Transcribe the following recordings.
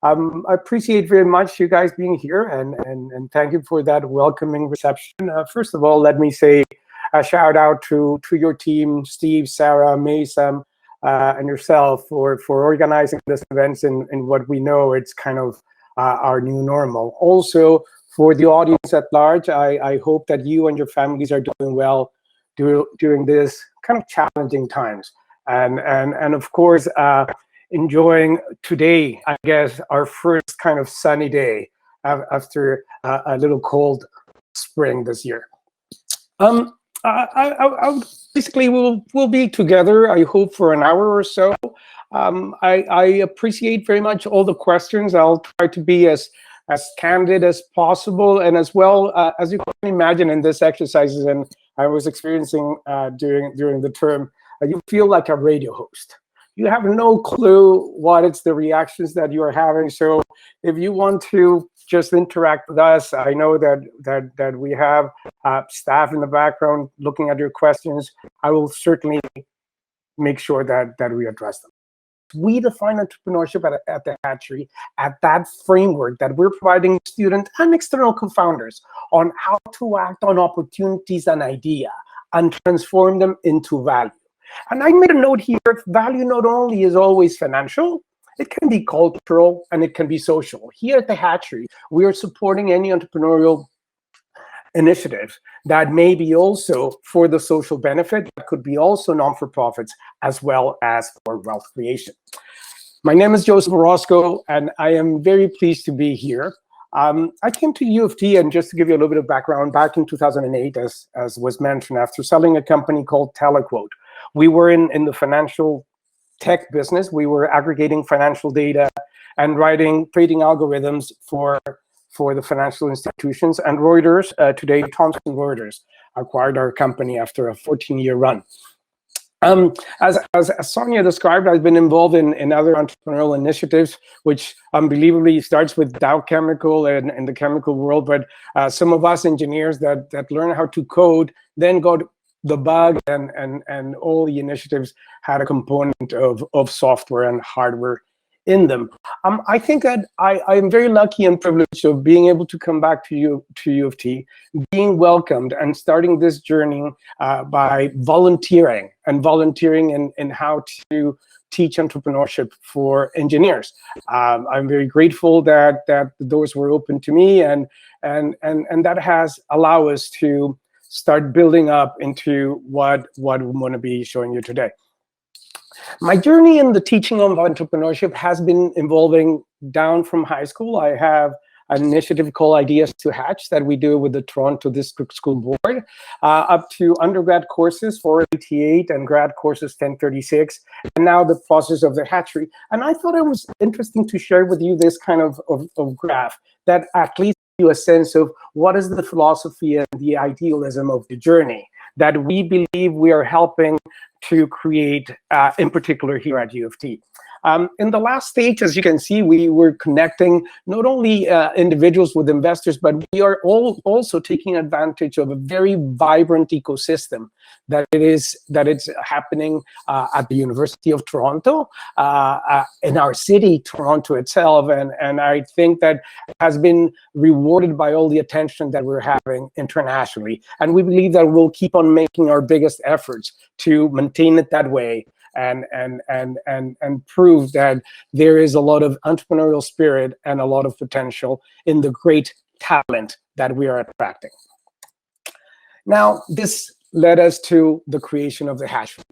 I appreciate very much you guys being here, and thank you for that welcoming reception. First of all, let me say a shout out to your team, Steve, Sarah, Mason, and yourself for organizing this event in what we know it's kind of our new normal. Also, for the audience at large, I hope that you and your families are doing well during this kind of challenging times. And of course, enjoying today, I guess, our first kind of sunny day after a little cold spring this year. Basically, we'll be together, I hope, for an hour or so. I appreciate very much all the questions. I'll try to be as candid as possible, and as well, as you can imagine in this exercises, and I was experiencing during the term, you feel like a radio host. You have no clue what it's the reactions that you are having. So if you want to just interact with us, I know that we have staff in the background looking at your questions. I will certainly make sure that we address them. We define entrepreneurship at the Hatchery at that framework that we're providing student and external co-founders on how to act on opportunities and idea and transform them into value. And I made a note here, value not only is always financial, it can be cultural and it can be social. Here at the Hatchery, we are supporting any entrepreneurial initiative that may be also for the social benefit, that could be also non-for-profits, as well as for wealth creation. My name is Joseph Orozco, and I am very pleased to be here. I came to U of T, and just to give you a little bit of background, back in 2008, as was mentioned, after selling a company called Telecoil. We were in the financial tech business. We were aggregating financial data and writing trading algorithms for the financial institutions. And Reuters, today Thomson Reuters, acquired our company after a 14-year run. As Sonia described, I've been involved in other entrepreneurial initiatives, which unbelievably starts with Dow Chemical and in the chemical world. But some of us engineers that learn how to code then got the bug, and all the initiatives had a component of software and hardware in them. I think that I am very lucky and privileged of being able to come back to U of T, being welcomed and starting this journey by volunteering in how to teach entrepreneurship for engineers. I'm very grateful that the doors were open to me, and that has allowed us to start building up into what we want to be showing you today. My journey in the teaching of entrepreneurship has been evolving down from high school. I have an initiative called Ideas to Hatch that we do with the Toronto District School Board, up to undergrad courses 488 and grad courses 1036, and now the process of the Hatchery. And I thought it was interesting to share with you this kind of graph that at least you a sense of what is the philosophy and the idealism of the journey that we believe we are helping to create, in particular here at U of T. In the last stage, as you can see, we were connecting not only individuals with investors, but we are also taking advantage of a very vibrant ecosystem that it's happening at the University of Toronto, in our city, Toronto itself, and I think that has been rewarded by all the attention that we're having internationally, and we believe that we'll keep on making our biggest efforts to maintain it that way. And prove that there is a lot of entrepreneurial spirit and a lot of potential in the great talent that we are attracting. Now, this led us to the creation of the Hatchery.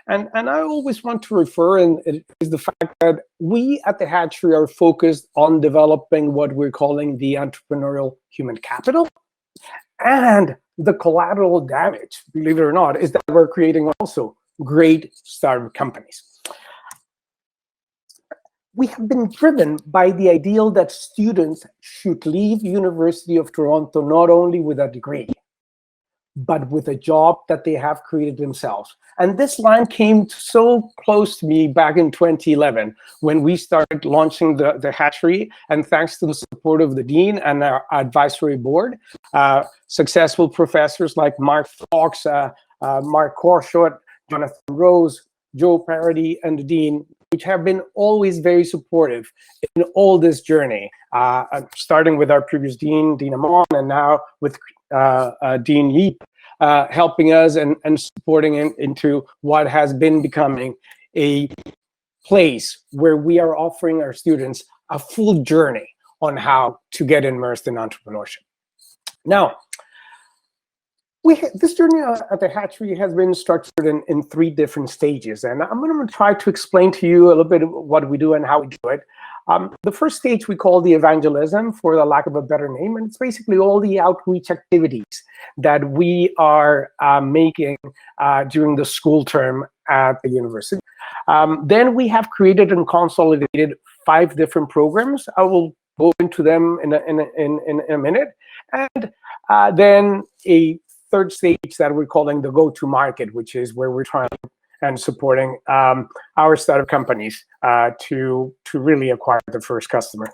And I always want to refer, and it is the fact that we at the Hatchery are focused on developing what we're calling the entrepreneurial human capital. And the collateral damage, believe it or not, is that we're creating also great startup companies. We have been driven by the ideal that students should leave University of Toronto not only with a degree, but with a job that they have created themselves. And this line came so close to me back in 2011 when we started launching the Hatchery, and thanks to the support of the Dean and our advisory board, successful professors like Mark Fox, Mark Korshot, Jonathan Rose, Joe Parody, and the Dean which have been always very supportive in all this journey, starting with our previous dean, Dean Amon, and now with Dean Yeep, helping us and supporting into what has been becoming a place where we are offering our students a full journey on how to get immersed in entrepreneurship. Now, this journey at the Hatchery has been structured in 3 different stages, and I'm going to try to explain to you a little bit what we do and how we do it. The first stage we call the evangelism, for the lack of a better name, and it's basically all the outreach activities that we are making during the school term at the university. Then we have created and consolidated 5 different programs. I will go into them in a minute, and then a third stage that we're calling the Goto Market, which is where we're trying and supporting our startup companies to really acquire the first customer.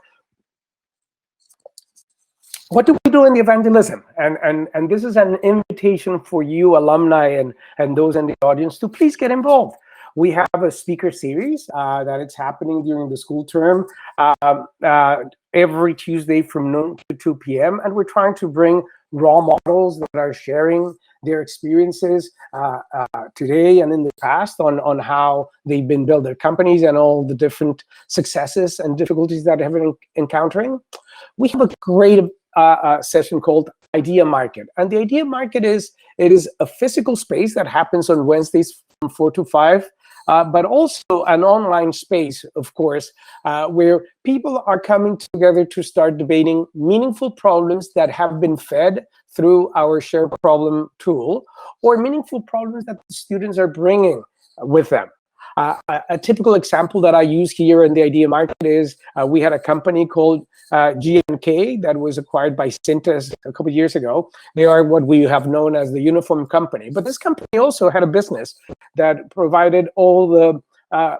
What do we do in the evangelism? And this is an invitation for you alumni and those in the audience to please get involved. We have a speaker series that it's happening during the school term every Tuesday from noon to 2 p.m. And we're trying to bring raw models that are sharing their experiences today and in the past on how they've been building their companies and all the different successes and difficulties that they've been encountering. We have a great session called Idea Market. And the Idea Market is a physical space that happens on Wednesdays from 4 to 5. But also an online space, of course, where people are coming together to start debating meaningful problems that have been fed through our shared problem tool, or meaningful problems that the students are bringing with them. A typical example that I use here in the Idea Market is we had a company called G&K that was acquired by Cintas a couple of years ago. They are what we have known as the uniform company. But this company also had a business that provided all the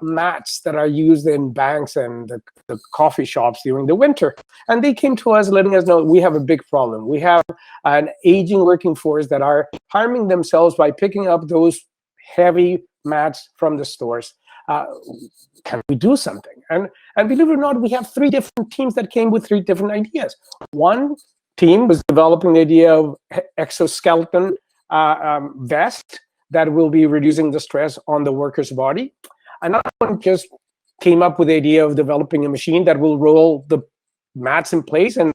mats that are used in banks and the coffee shops during the winter. And they came to us letting us know we have a big problem. We have an aging working force that are harming themselves by picking up those heavy mats from the stores. Can we do something? And believe it or not, we have 3 different teams that came with 3 different ideas. One team was developing the idea of exoskeleton vest that will be reducing the stress on the worker's body. Another one just came up with the idea of developing a machine that will roll the mats in place and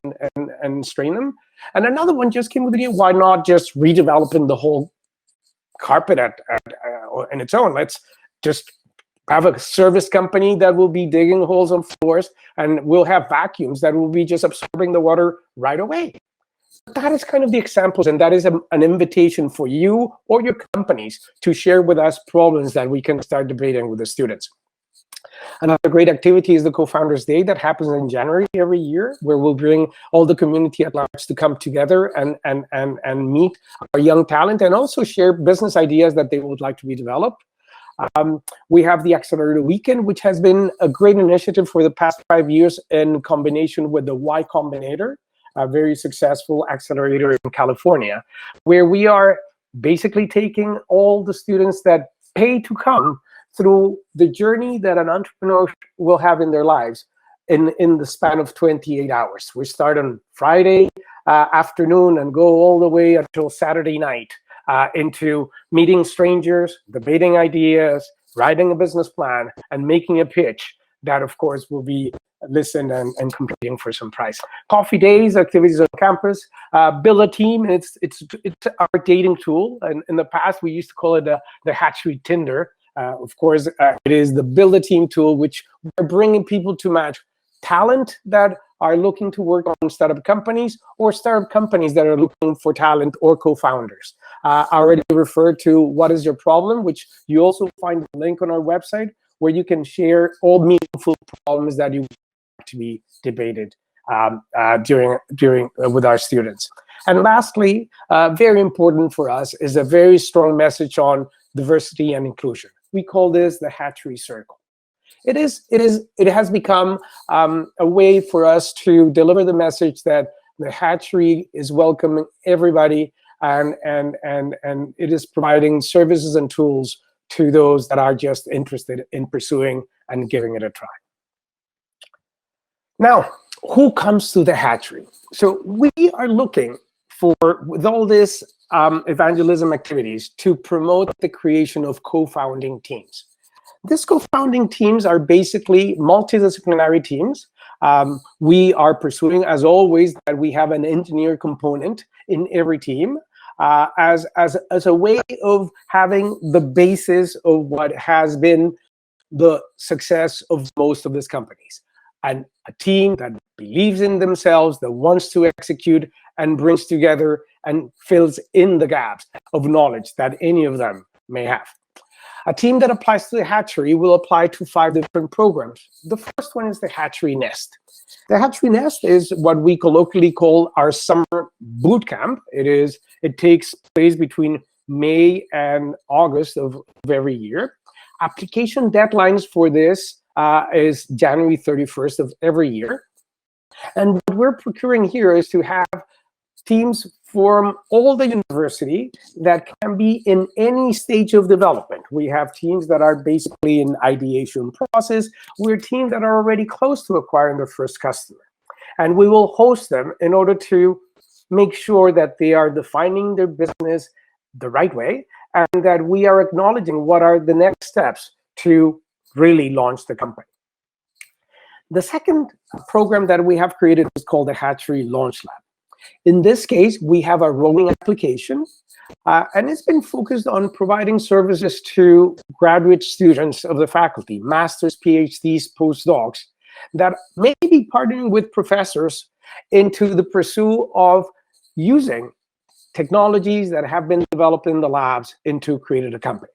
strain them. And another one just came with the idea, why not just redeveloping the whole carpet in its own? Let's just have a service company that will be digging holes on floors, and we'll have vacuums that will be just absorbing the water right away. That is kind of the examples, and that is an invitation for you or your companies to share with us problems that we can start debating with the students. Another great activity is the Co-Founders Day that happens in January every year, where we'll bring all the community at large to come together and meet our young talent and also share business ideas that they would like to be developed. We have the Accelerator Weekend, which has been a great initiative for the past 5 years in combination with the Y Combinator, a very successful accelerator in California, where we are basically taking all the students that pay to come through the journey that an entrepreneur will have in their lives in the span of 28 hours. We start on Friday afternoon and go all the way until Saturday night into meeting strangers, debating ideas, writing a business plan, and making a pitch that, of course, will be listened and competing for some prize. Coffee days, activities on campus, build a team. It's our dating tool. And in the past, we used to call it the Hatchery Tinder. Of course, it is the Build a Team tool, which we're bringing people to match talent that are looking to work on startup companies or startup companies that are looking for talent or co-founders. I already referred to what is your problem, which you also find a link on our website where you can share all meaningful problems that you want to be debated during with our students. And lastly, very important for us is a very strong message on diversity and inclusion. We call this the Hatchery Circle. It has become a way for us to deliver the message that the Hatchery is welcoming everybody, and it is providing services and tools to those that are just interested in pursuing and giving it a try. Now, who comes to the hatchery? So we are looking for, with all this evangelism activities, to promote the creation of co-founding teams. These co-founding teams are basically multidisciplinary teams. We are pursuing, as always, that we have an engineer component in every team as a way of having the basis of what has been the success of most of these companies. And a team that believes in themselves, that wants to execute and brings together and fills in the gaps of knowledge that any of them may have. A team that applies to the hatchery will apply to 5 different programs. The first one is the Hatchery Nest. The Hatchery Nest is what we colloquially call our summer boot camp. It takes place between May and August of every year. Application deadlines for this is January 31st of every year. And what we're procuring here is to have teams from all the university that can be in any stage of development. We have teams that are basically in ideation process. We're teams that are already close to acquiring their first customer. And we will host them in order to make sure that they are defining their business the right way, and that we are acknowledging what are the next steps to really launch the company. The second program that we have created is called the Hatchery Launch Lab. In this case, we have a rolling application, and it's been focused on providing services to graduate students of the faculty, masters, PhDs, postdocs, that may be partnering with professors into the pursuit of using technologies that have been developed in the labs into creating a company.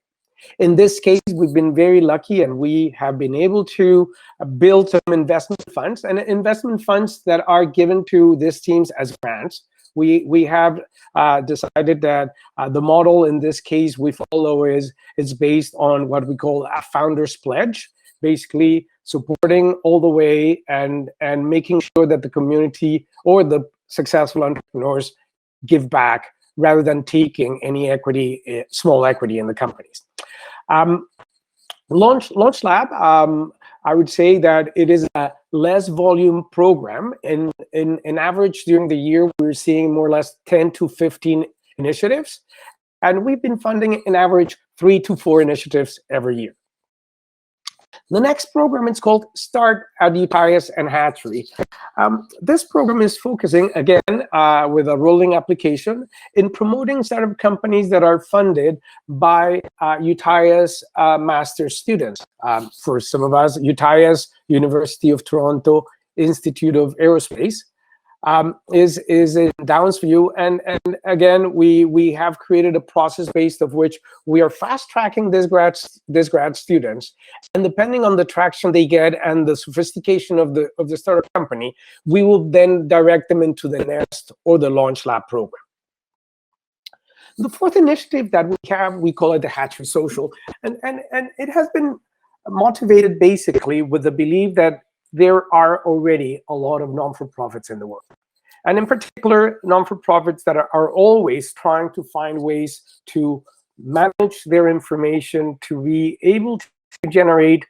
In this case, we've been very lucky, and we have been able to build some investment funds, and investment funds that are given to these teams as grants. We have decided that the model in this case we follow is based on what we call a founder's pledge, basically supporting all the way and making sure that the community or the successful entrepreneurs give back rather than taking any equity, small equity in the companies. Launch Lab, I would say that it is a less volume program. In average during the year, we're seeing more or less 10 to 15 initiatives. And we've been funding in average 3 to 4 initiatives every year. The next program is called Start at Utias and Hatchery. This program is focusing, again, with a rolling application, in promoting startup companies that are funded by Utias master students. For some of us, Utias, University of Toronto Institute of Aerospace, is in Downsview, and again we have created a process based of which we are fast tracking these grad students, and depending on the traction they get and the sophistication of the startup company, we will then direct them into the Nest or the Launch Lab program. The fourth initiative that we have, we call it the Hatchery Social, and it has been motivated basically with the belief that there are already a lot of non-for-profits in the world. And in particular, non-for-profits that are always trying to find ways to manage their information, to be able to generate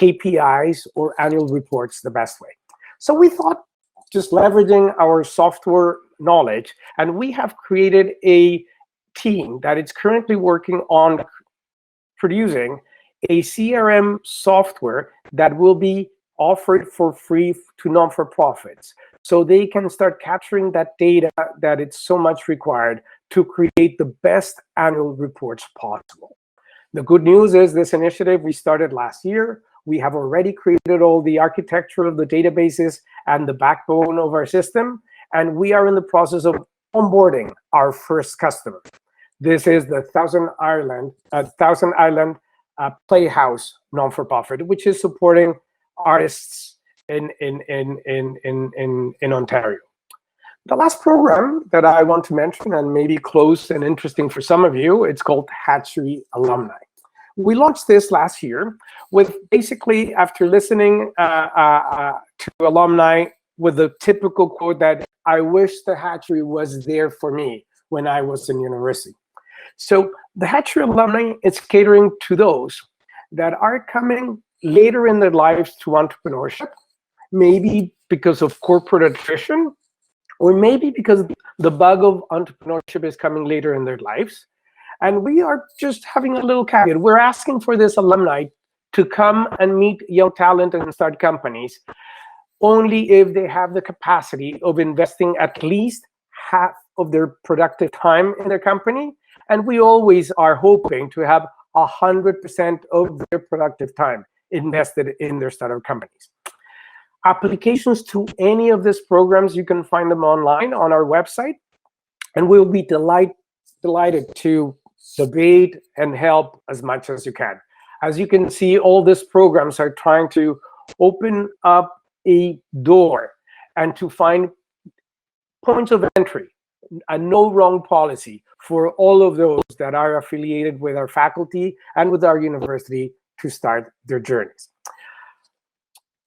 KPIs or annual reports the best way. So we thought, just leveraging our software knowledge, and we have created a team that is currently working on producing a CRM software that will be offered for free to non-for-profits, so they can start capturing that data that it's so much required to create the best annual reports possible. The good news is this initiative we started last year. We have already created all the architecture of the databases and the backbone of our system, and we are in the process of onboarding our first customer. This is the Thousand Island Playhouse non-for-profit, which is supporting artists in Ontario. The last program that I want to mention, and maybe close and interesting for some of you, it's called Hatchery Alumni. We launched this last year with basically, after listening to alumni with the typical quote that I wish the hatchery was there for me when I was in university. So the Hatchery Alumni is catering to those that are coming later in their lives to entrepreneurship, maybe because of corporate attrition, or maybe because the bug of entrepreneurship is coming later in their lives. And we are just having a little caveat. We're asking for this alumni to come and meet young talent and start companies only if they have the capacity of investing at least half of their productive time in their company. And we always are hoping to have 100% of their productive time invested in their startup companies. Applications to any of these programs, you can find them online on our website, and we'll be delighted to debate and help as much as you can. As you can see, all these programs are trying to open up a door and to find points of entry, a no wrong policy for all of those that are affiliated with our faculty and with our university to start their journeys.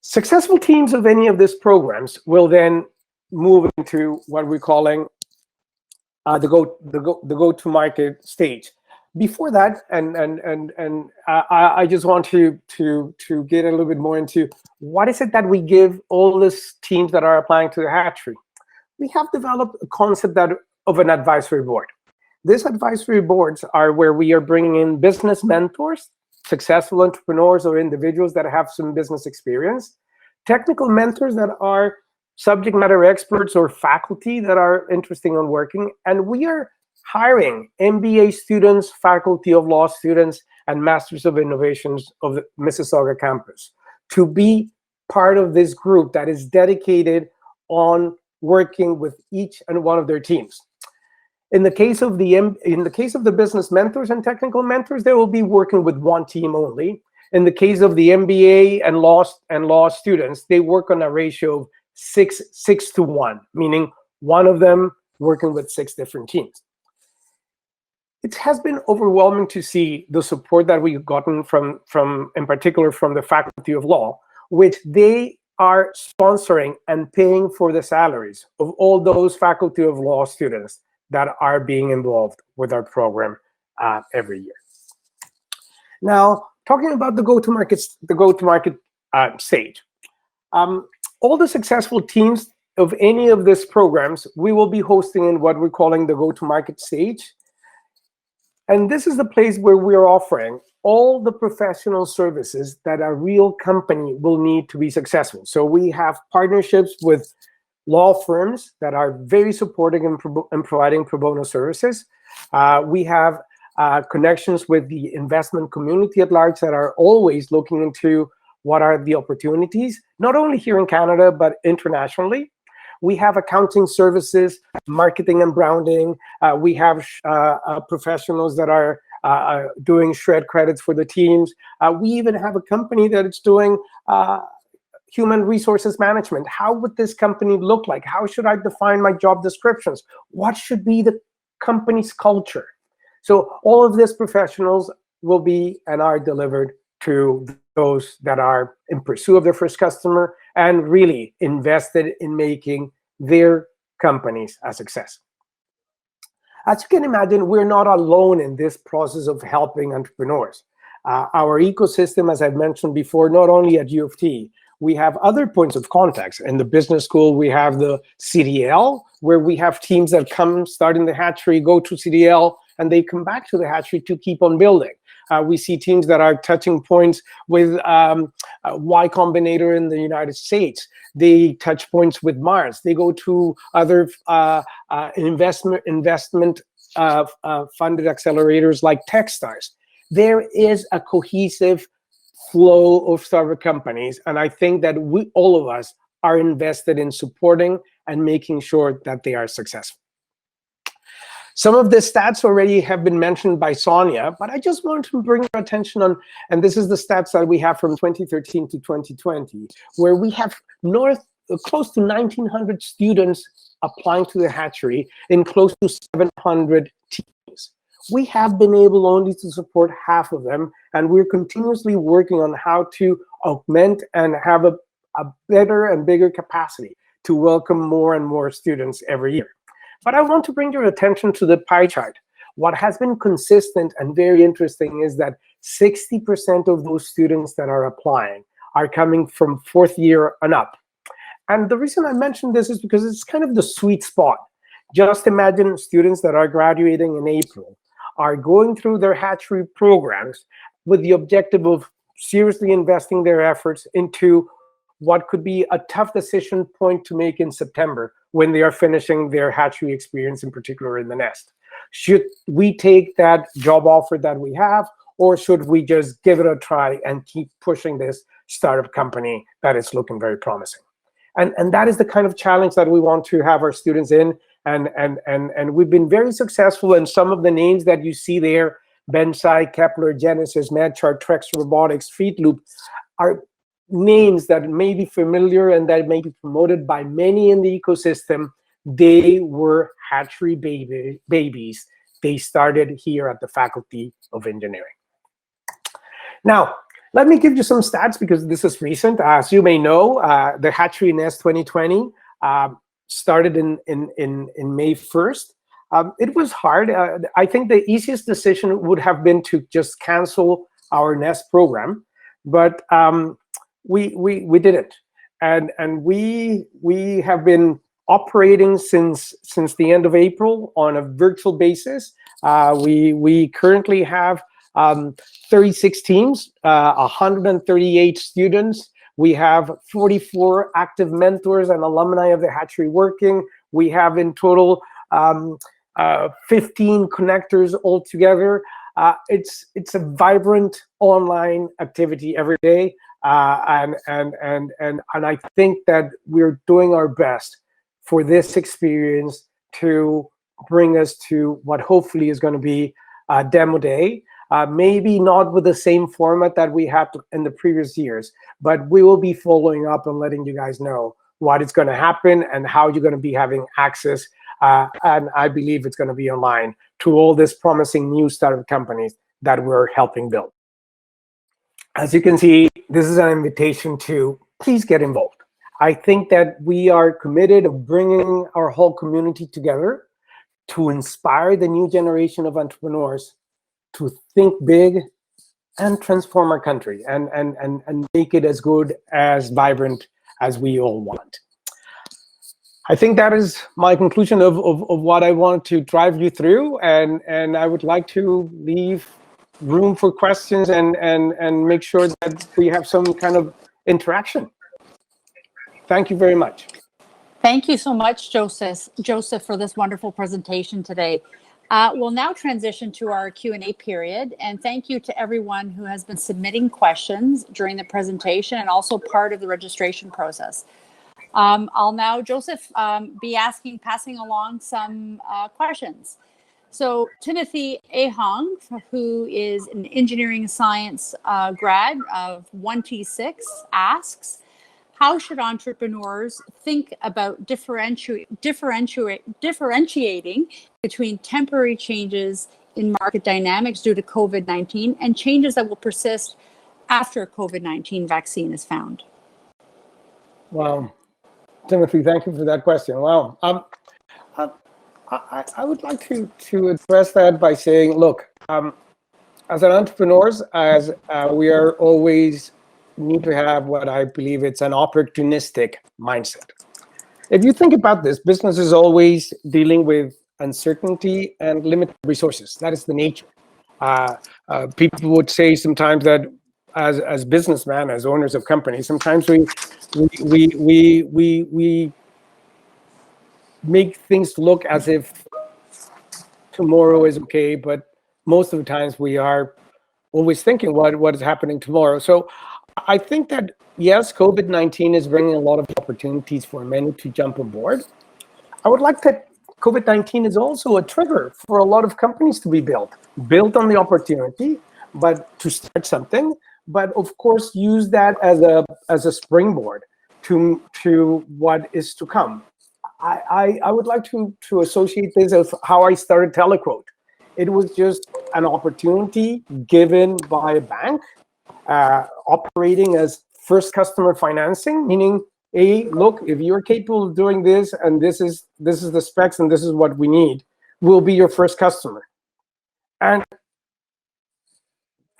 Successful teams of any of these programs will then move into what we're calling the go-to-market stage. Before that, I just want to get a little bit more into what is it that we give all these teams that are applying to the Hatchery. We have developed a concept of an advisory board. These advisory boards are where we are bringing in business mentors, successful entrepreneurs or individuals that have some business experience, technical mentors that are subject matter experts or faculty that are interested in working, and we are hiring MBA students, faculty of law students, and Masters of Innovations of the Mississauga campus to be part of this group that is dedicated on working with each and one of their teams. In the case of the business mentors and technical mentors, they will be working with one team only. In the case of the MBA and law students, they work on a ratio of 6:1, meaning one of them working with 6 different teams. It has been overwhelming to see the support that we've gotten from in particular from the Faculty of Law, which they are sponsoring and paying for the salaries of all those Faculty of Law students that are being involved with our program every year. Now, talking about the go-to-market stage, all the successful teams of any of these programs, we will be hosting in what we're calling the go-to-market stage. And this is the place where we're offering all the professional services that a real company will need to be successful. So we have partnerships with law firms that are very supportive in providing pro bono services. We have connections with the investment community at large that are always looking into what are the opportunities, not only here in Canada, but internationally. We have accounting services, marketing and branding. We have professionals that are doing shred credits for the teams. We even have a company that is doing human resources management. How would this company look like? How should I define my job descriptions? What should be the company's culture? So all of these professionals will be and are delivered to those that are in pursuit of their first customer and really invested in making their companies a success. As you can imagine, we're not alone in this process of helping entrepreneurs. Our ecosystem, as I've mentioned before, not only at U of T, we have other points of contact. In the business school, we have the CDL, where we have teams that come, start in the Hatchery, go to CDL, and they come back to the Hatchery to keep on building. We see teams that are touching points with Y Combinator in the United States. They touch points with Mars. They go to other investment funded accelerators like Techstars. There is a cohesive flow of startup companies, and I think that all of us are invested in supporting and making sure that they are successful. Some of the stats already have been mentioned by Sonia, but I just want to bring your attention on, and this is the stats that we have from 2013 to 2020, where we have close to 1,900 students applying to the Hatchery in close to 700 teams. We have been able only to support half of them, and we're continuously working on how to augment and have a better and bigger capacity to welcome more and more students every year. But I want to bring your attention to the pie chart. what has been consistent and very interesting is that 60% of those students that are applying are coming from fourth year and up. And the reason I mention this is because it's kind of the sweet spot. Just imagine students that are graduating in April are going through their Hatchery programs with the objective of seriously investing their efforts into what could be a tough decision point to make in September when they are finishing their Hatchery experience, in particular in the nest. Should we take that job offer that we have, or should we just give it a try and keep pushing this startup company that is looking very promising? And that is the kind of challenge that we want to have our students in. And we've been very successful, and some of the names that you see there, Bensai, Kepler, Genesis, MedChart, Trex Robotics, Feedloop, are names that may be familiar and that may be promoted by many in the ecosystem. They were Hatchery babies. They started here at the Faculty of Engineering. Now, let me give you some stats because this is recent. As you may know, the Hatchery Nest 2020 started in May 1st. It was hard. I think the easiest decision would have been to just cancel our Nest program, but we did it, and we have been operating since the end of April on a virtual basis. We currently have 36 teams, 138 students. We have 44 active mentors and alumni of the Hatchery working. We have in total 15 connectors altogether. It's a vibrant online activity every day, and I think that we're doing our best for this experience to bring us to what hopefully is going to be a demo day. Maybe not with the same format that we had in the previous years, but we will be following up and letting you guys know what is going to happen and how you're going to be having access. And I believe it's going to be online to all these promising new startup companies that we're helping build. As you can see, this is an invitation to please get involved. I think that we are committed to bringing our whole community together to inspire the new generation of entrepreneurs to think big and transform our country and make it as good, as vibrant as we all want. I think that is my conclusion of what I want to drive you through, and I would like to leave room for questions and make sure that we have some kind of interaction. Thank you very much. Thank you so much, Joseph, for this wonderful presentation today. We'll now transition to our Q&A period, and thank you to everyone who has been submitting questions during the presentation and also part of the registration process. I'll now, Joseph, be passing along some questions. So Timothy Ahong, who is an engineering science grad of 1T6, asks, how should entrepreneurs think about differentiating between temporary changes in market dynamics due to COVID-19 and changes that will persist after a COVID-19 vaccine is found? Wow. Timothy, thank you for that question. Wow. I would like to address that by saying, look, as an entrepreneurs, as we are always need to have what I believe it's an opportunistic mindset. If you think about this, business is always dealing with uncertainty and limited resources. That is the nature. People would say sometimes that as businessmen, as owners of companies, sometimes we make things look as if tomorrow is okay, but most of the times we are always thinking what is happening tomorrow. So I think that, yes, COVID-19 is bringing a lot of opportunities for many to jump on board. I would like that COVID-19 is also a trigger for a lot of companies to be built on the opportunity, but to start something, but of course use that as a springboard to what is to come. I would like to associate this as how I started Telecoil. It was just an opportunity given by a bank, operating as first customer financing, meaning, hey, look, if you're capable of doing this and this is the specs and this is what we need, we'll be your first customer. And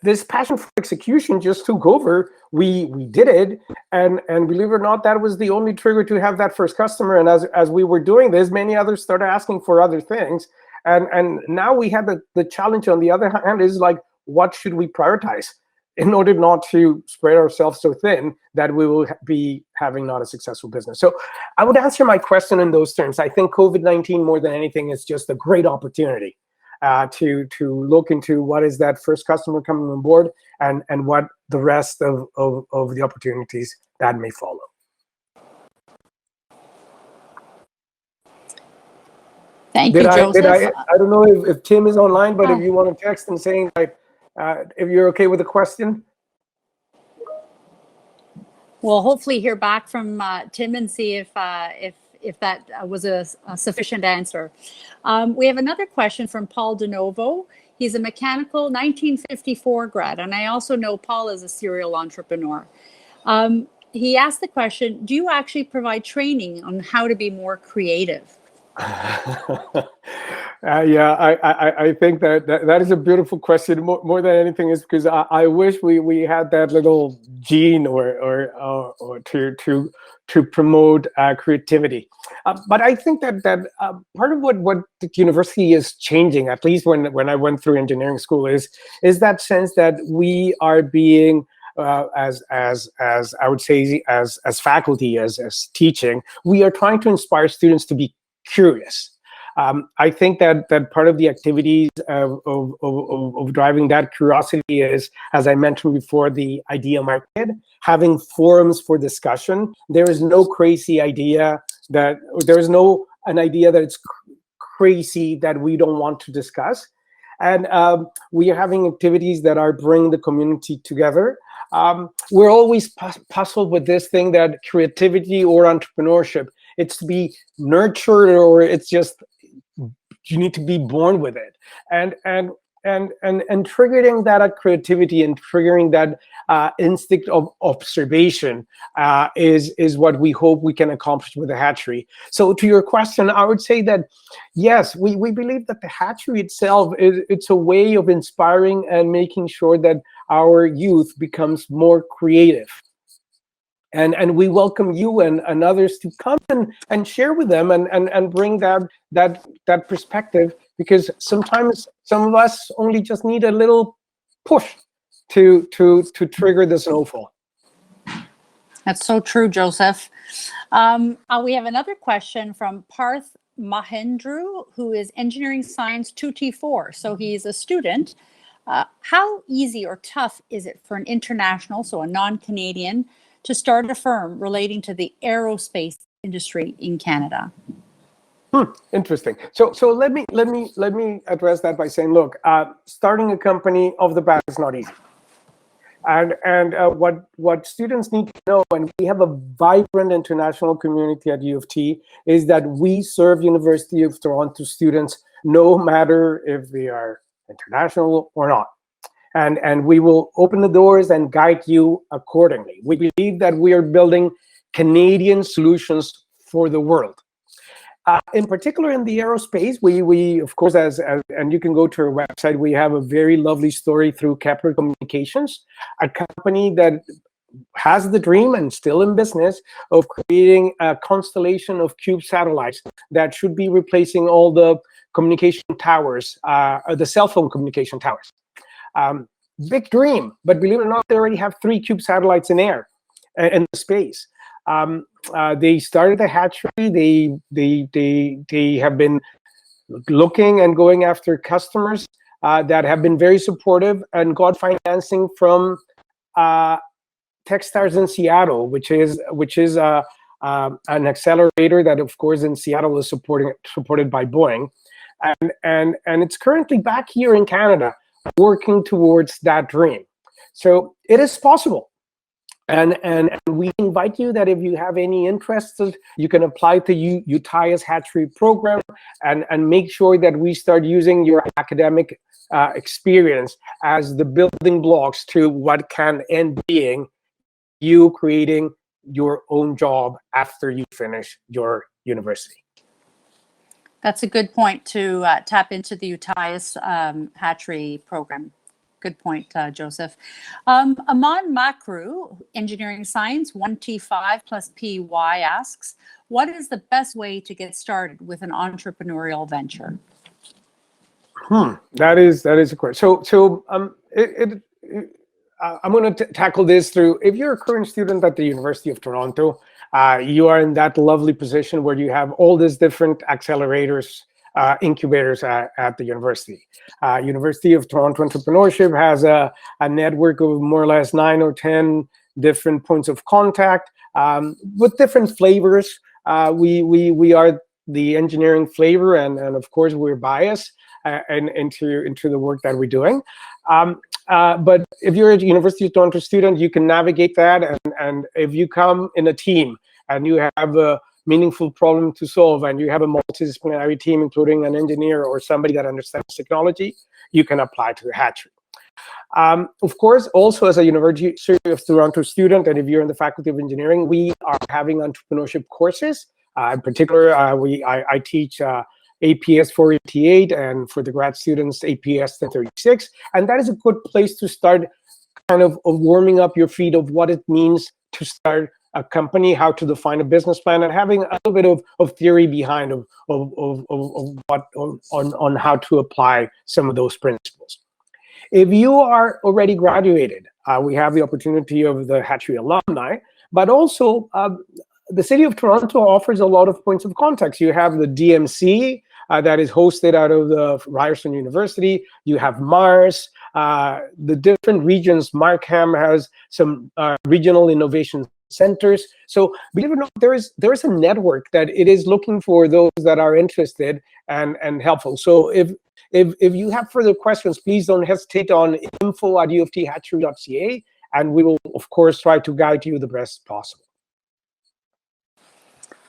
this passion for execution just took over. We did it, and believe it or not, that was the only trigger to have that first customer. And as we were doing this, many others started asking for other things. And now we have the challenge on the other hand is like, what should we prioritize in order not to spread ourselves so thin that we will be having not a successful business? So I would answer my question in those terms. I think COVID-19 more than anything is just a great opportunity to look into what is that first customer coming on board and what the rest of the opportunities that may follow. Thank you, Joseph. I don't know if Tim is online, but if you want to text and saying like, if you're okay with the question. We'll hopefully hear back from Tim and see if that was a sufficient answer. We have another question from Paul DeNovo. He's a mechanical 1954 grad, and I also know Paul is a serial entrepreneur. He asked the question, do you actually provide training on how to be more creative? Yeah, I think that is a beautiful question. More than anything is because I wish we had that little gene or to promote creativity. But I think that part of what the university is changing, at least when I went through engineering school, is that sense that we are being as I would say as faculty, as teaching, we are trying to inspire students to be curious. I think that part of the activities of driving that curiosity is, as I mentioned before, the idea market, having forums for discussion. There is no crazy idea that an idea that it's crazy that we don't want to discuss. And we are having activities that are bringing the community together. We're always puzzled with this thing that creativity or entrepreneurship, it's to be nurtured or it's just you need to be born with it. And triggering that creativity and triggering that instinct of observation is what we hope we can accomplish with the Hatchery. So to your question, I would say that yes, we believe that the Hatchery itself it's a way of inspiring and making sure that our youth becomes more creative. And we welcome you and others to come and share with them and bring that perspective, because sometimes some of us only just need a little push to trigger the snowfall. That's so true, Joseph. We have another question from Parth Mahendru, who is engineering science 2T4. So he's a student. How easy or tough is it for an international, so a non-Canadian, to start a firm relating to the aerospace industry in Canada? Interesting. So let me address that by saying, look, starting a company off the bat is not easy. And what students need to know, and we have a vibrant international community at U of T, is that we serve University of Toronto students no matter if they are international or not. And we will open the doors and guide you accordingly. We believe that we are building Canadian solutions for the world. In particular, in the aerospace, we of course, and you can go to our website, we have a very lovely story through Kepler Communications, a company that has the dream and still in business of creating a constellation of cube satellites that should be replacing all the communication towers, the cell phone communication towers. Big dream, but believe it or not, they already have 3 cube satellites in air, in space. They started the Hatchery. They have been looking and going after customers that have been very supportive and got financing from Techstars in Seattle, which is an accelerator that, of course, in Seattle is supported by Boeing, and it's currently back here in Canada, working towards that dream. So it is possible. And we invite you that if you have any interest, you can apply to UTIA's Hatchery program and make sure that we start using your academic experience as the building blocks to what can end being you creating your own job after you finish your university. That's a good point to tap into the UTIAS Hatchery program. Good point, Joseph. Aman Makru, Engineering Science, 1T5 plus PY asks, what is the best way to get started with an entrepreneurial venture? That is a question. I'm going to tackle this through, if you're a current student at the University of Toronto, you are in that lovely position where you have all these different accelerators, incubators at the university. University of Toronto Entrepreneurship has a network of more or less 9 or 10 different points of contact with different flavors. We are the engineering flavor, and of course we're biased into the work that we're doing. But if you're a University of Toronto student, you can navigate that, and if you come in a team and you have a meaningful problem to solve and you have a multidisciplinary team, including an engineer or somebody that understands technology, you can apply to the Hatchery. Of course, also as a University of Toronto student, and if you're in the Faculty of Engineering, we are having entrepreneurship courses. In particular, I teach APS 488, and for the grad students, APS 1036. And that is a good place to start kind of warming up your feet of what it means to start a company, how to define a business plan, and having a little bit of theory behind on how to apply some of those principles. If you are already graduated, we have the opportunity of the Hatchery alumni, but also the City of Toronto offers a lot of points of contact. You have the DMC that is hosted out of the Ryerson University. You have Mars, the different regions. Markham has some regional innovation centers. So believe it or not, there is a network that it is looking for those that are interested and helpful. So if you have further questions, please don't hesitate on info@ufthatchery.ca, and we will of course try to guide you the best possible.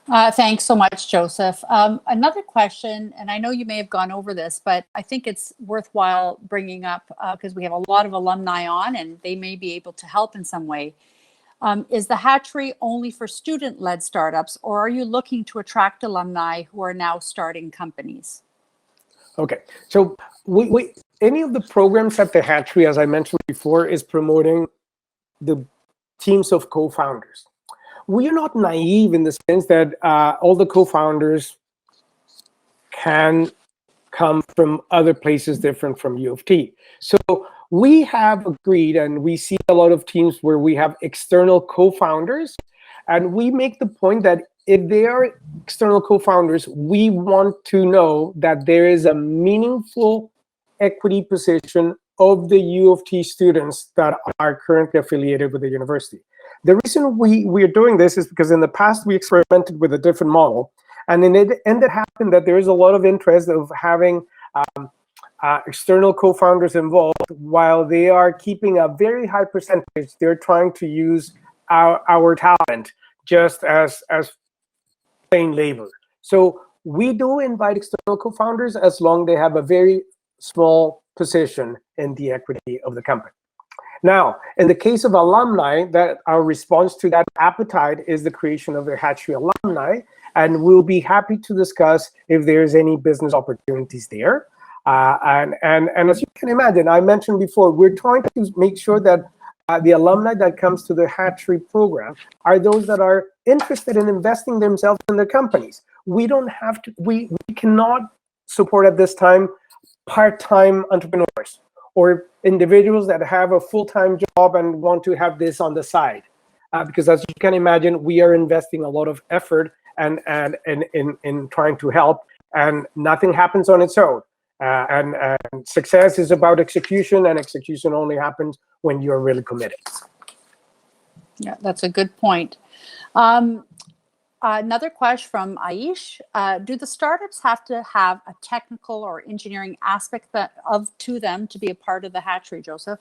Thanks so much, Joseph. Another question, and I know you may have gone over this, but I think it's worthwhile bringing up because we have a lot of alumni on and they may be able to help in some way. Is the Hatchery only for student-led startups, or are you looking to attract alumni who are now starting companies? Okay, so any of the programs at the Hatchery, as I mentioned before, is promoting the teams of co-founders. We are not naive in the sense that all the co-founders can come from other places different from U of T. So we have agreed, and we see a lot of teams where we have external co-founders, and we make the point that if they are external co-founders, we want to know that there is a meaningful equity position of the U of T students that are currently affiliated with the university. The reason we are doing this is because in the past we experimented with a different model, and then it ended happening that there is a lot of interest of having external co-founders involved while they are keeping a very high percentage. They're trying to use our talent just as plain labor. So we do invite external co-founders as long as they have a very small position in the equity of the company. Now, in the case of alumni, that our response to that appetite is the creation of the Hatchery alumni, and we'll be happy to discuss if there's any business opportunities there. And as you can imagine, I mentioned before, we're trying to make sure that the alumni that comes to the Hatchery program are those that are interested in investing themselves in their companies. We don't have to, we cannot support at this time part-time entrepreneurs or individuals that have a full-time job and want to have this on the side. Because as you can imagine, we are investing a lot of effort and in trying to help, and nothing happens on its own. And success is about execution, and execution only happens when you're really committed. Yeah, that's a good point. Another question from Aish. Do the startups have to have a technical or engineering aspect to them to be a part of the Hatchery, Joseph?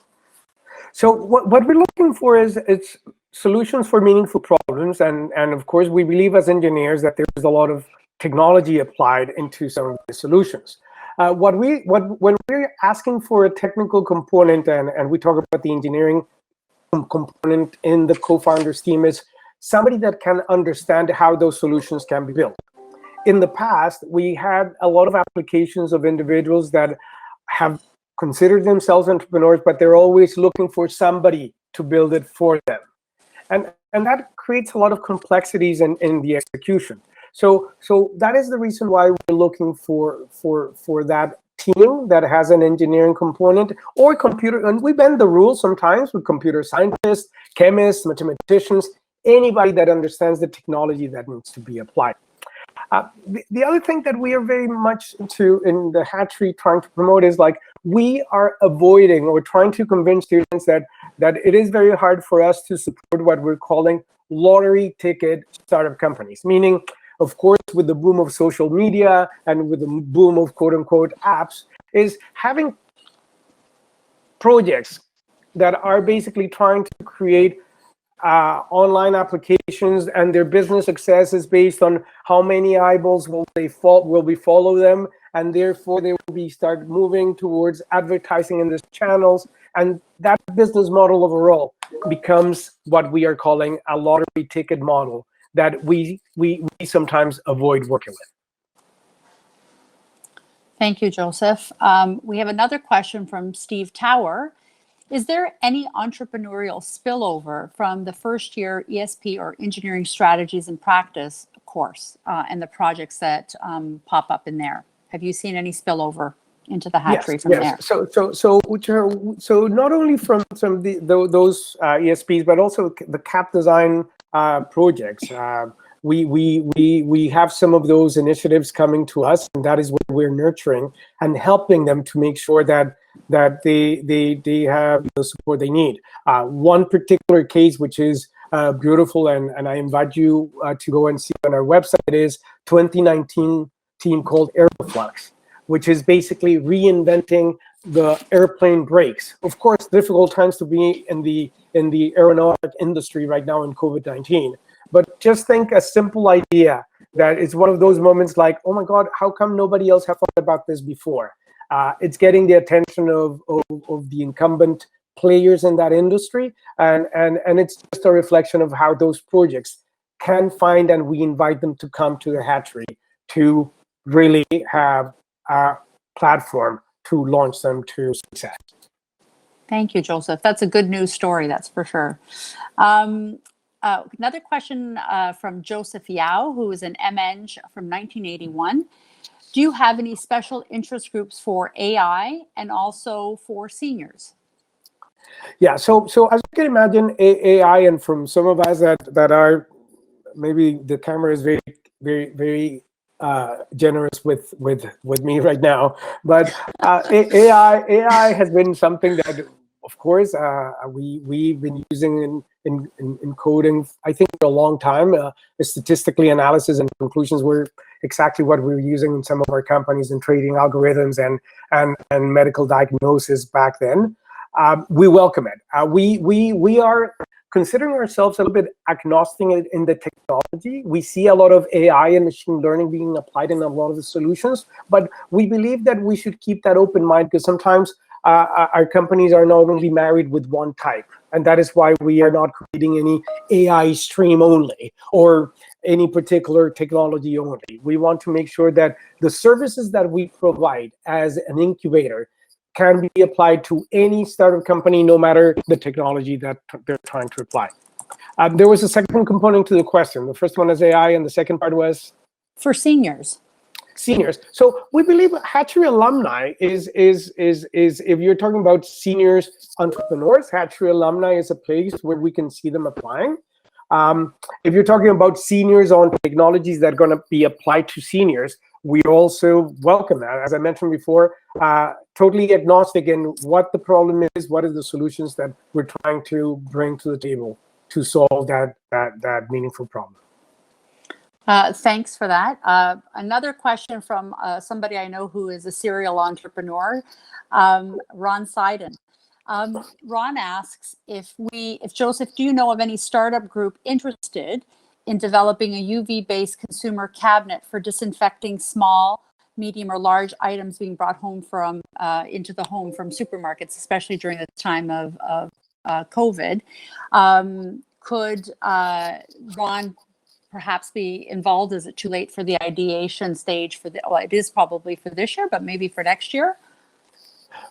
So what we're looking for is it's solutions for meaningful problems. And of course, we believe as engineers that there's a lot of technology applied into some of the solutions. When we're asking for a technical component, and we talk about the engineering component in the co-founders team, is somebody that can understand how those solutions can be built. in the past, we had a lot of applications of individuals that have considered themselves entrepreneurs, but they're always looking for somebody to build it for them. And that creates a lot of complexities in the execution. So that is the reason why we're looking for that team that has an engineering component or computer, and we bend the rules sometimes with computer scientists, chemists, mathematicians, anybody that understands the technology that needs to be applied. The other thing that we are very much into in the Hatchery trying to promote is like we are avoiding or trying to convince students that it is very hard for us to support what we're calling lottery ticket startup companies. Meaning, of course, with the boom of social media and with the boom of quote unquote apps, is having projects that are basically trying to create online applications, and their business success is based on how many eyeballs will we follow them, and therefore they will be start moving towards advertising in these channels, and that business model overall becomes what we are calling a lottery ticket model that we sometimes avoid working with. Thank you, Joseph. We have another question from Steve Tower. Is there any entrepreneurial spillover from the first year ESP or engineering strategies and practice course and the projects that pop up in there? Have you seen any spillover into the Hatchery from there? So not only from those ESPs, but also the CAP design projects. We have some of those initiatives coming to us, and that is what we're nurturing and helping them to make sure that they have the support they need. One particular case, which is beautiful, and I invite you to go and see on our website, is 2019 team called Aeroflux, which is basically reinventing the airplane brakes. Of course, difficult times to be in the aeronautic industry right now in COVID-19. But just think a simple idea that it's one of those moments like, oh my God, how come nobody else have thought about this before? It's getting the attention of the incumbent players in that industry, and it's just a reflection of how those projects can find, and we invite them to come to the Hatchery to really have a platform to launch them to success. Thank you, Joseph. That's a good news story, that's for sure. Another question from Joseph Yao, who is an MEng from 1981. Do you have any special interest groups for AI and also for seniors? Yeah, so as you can imagine, AI, and from some of us that are, maybe the camera is very generous with me right now, but AI has been something that, of course, we've been using in coding, I think, for a long time. Statistically, analysis and conclusions were exactly what we were using in some of our companies in trading algorithms and medical diagnosis back then. We welcome it. We are considering ourselves a little bit agnostic in the technology. We see a lot of AI and machine learning being applied in a lot of the solutions, but we believe that we should keep that open mind, because sometimes our companies are not only married with one type, and that is why we are not creating any AI stream only or any particular technology only. We want to make sure that the services that we provide as an incubator can be applied to any startup company, no matter the technology that they're trying to apply. There was a second component to the question. The first one is AI, and the second part was? For seniors. Seniors. So we believe Hatchery alumni is if you're talking about seniors entrepreneurs, Hatchery alumni is a place where we can see them applying. If you're talking about seniors on technologies that are going to be applied to seniors, we also welcome that. As I mentioned before, totally agnostic in what the problem is, what are the solutions that we're trying to bring to the table to solve that meaningful problem. Thanks for that. Another question from somebody I know who is a serial entrepreneur, Ron Seiden. Ron asks if Joseph, do you know of any startup group interested in developing a UV-based consumer cabinet for disinfecting small, medium, or large items being brought home from into the home from supermarkets, especially during the time of COVID? Could Ron perhaps be involved? Is it too late for the ideation stage for the, well, it is probably for this year, but maybe for next year?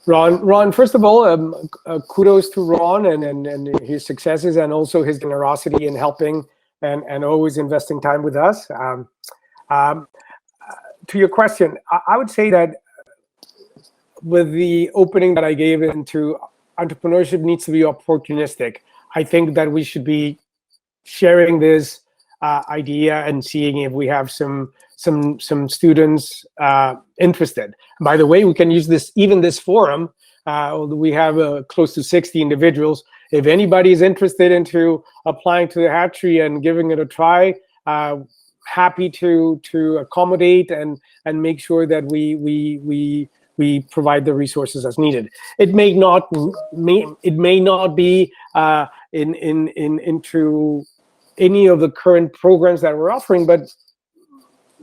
Ron, first of all, kudos to Ron and his successes, and also his generosity in helping and always investing time with us. To your question, I would say that with the opening that I gave into entrepreneurship needs to be opportunistic. I think that we should be sharing this idea and seeing if we have some students interested. By the way, we can use this forum. We have close to 60 individuals. If anybody is interested into applying to the Hatchery and giving it a try, happy to accommodate and make sure that we provide the resources as needed. It may not be into any of the current programs that we're offering, but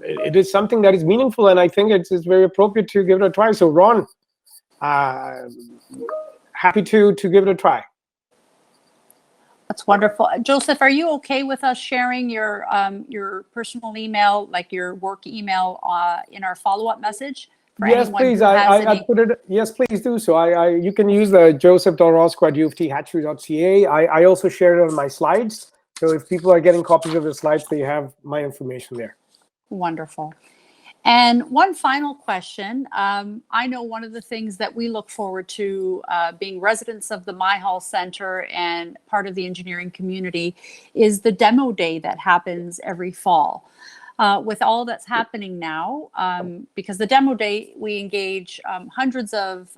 it is something that is meaningful, and I think it's very appropriate to give it a try. So Ron, happy to give it a try. That's wonderful. Joseph, are you okay with us sharing your personal email, like your work email, in our follow-up message? Yes, please. I put it. Yes, please do so. You can use the joseph.orozco@ufthatchery.ca. I also shared it on my slides. So if people are getting copies of the slides, they have my information there. Wonderful. And one final question. I know one of the things that we look forward to, being residents of the MyHall Center and part of the engineering community, is the demo day that happens every fall. With all that's happening now, because the demo day, we engage hundreds of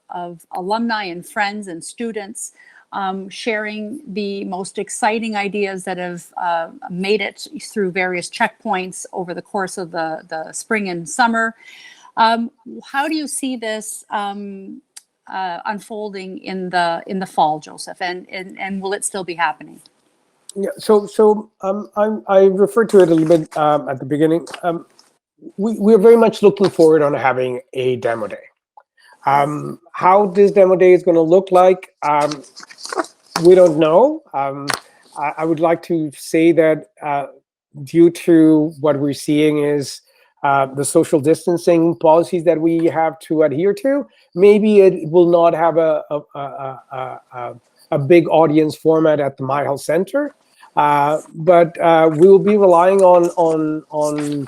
alumni and friends and students, sharing the most exciting ideas that have made it through various checkpoints over the course of the spring and summer. How do you see this unfolding in the fall, Joseph? And will it still be happening? Yeah. So I referred to it a little bit at the beginning. We're very much looking forward on having a demo day. How this demo day is going to look like, we don't know. I would like to say that due to what we're seeing is the social distancing policies that we have to adhere to, maybe it will not have a big audience format at the MyHall Center, but we will be relying on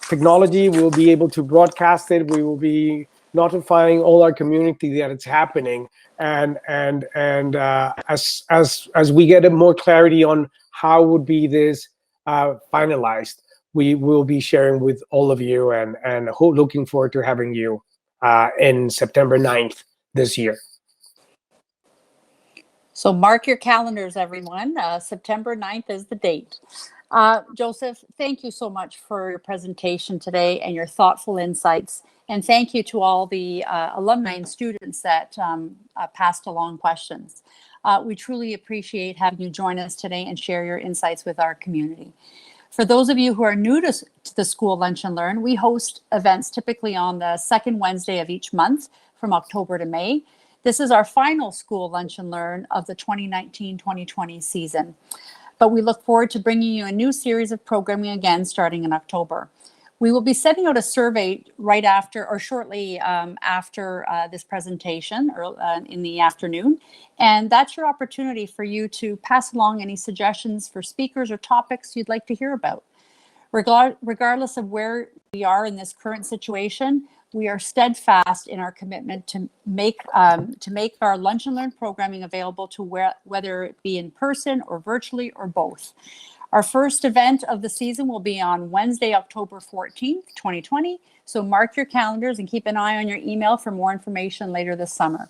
technology. We will be able to broadcast it. We will be notifying all our community that it's happening, and as we get more clarity on how would be this finalized, we will be sharing with all of you, and looking forward to having you in September 9th this year. So mark your calendars, everyone. September 9th is the date. Joseph, thank you so much for your presentation today and your thoughtful insights. And thank you to all the alumni and students that passed along questions. We truly appreciate having you join us today and share your insights with our community. For those of you who are new to the School Lunch and Learn, we host events typically on the second Wednesday of each month from October to May. This is our final School Lunch and Learn of the 2019-2020 season. But we look forward to bringing you a new series of programming again starting in October. We will be sending out a survey right after or shortly after this presentation, or in the afternoon. And that's your opportunity for you to pass along any suggestions for speakers or topics you'd like to hear about. Regardless of where we are in this current situation, we are steadfast in our commitment to make our Lunch and Learn programming available to whether it be in person or virtually or both. Our first event of the season will be on Wednesday, October 14th, 2020. So mark your calendars and keep an eye on your email for more information later this summer.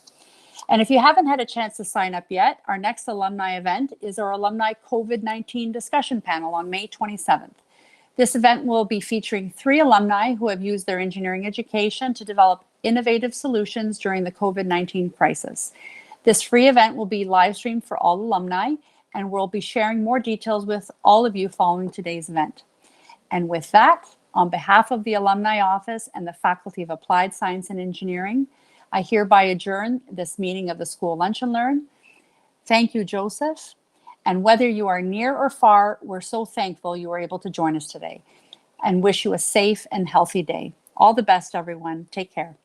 And if you haven't had a chance to sign up yet, our next alumni event is our alumni COVID-19 discussion panel on May 27th. This event will be featuring 3 alumni who have used their engineering education to develop innovative solutions during the COVID-19 crisis. This free event will be live streamed for all alumni, and we'll be sharing more details with all of you following today's event. And with that, on behalf of the Alumni Office and the Faculty of Applied Science and Engineering, I hereby adjourn this meeting of the School Lunch and Learn. Thank you, Joseph. And whether you are near or far, we're so thankful you were able to join us today, and wish you a safe and healthy day. All the best, everyone. Take care.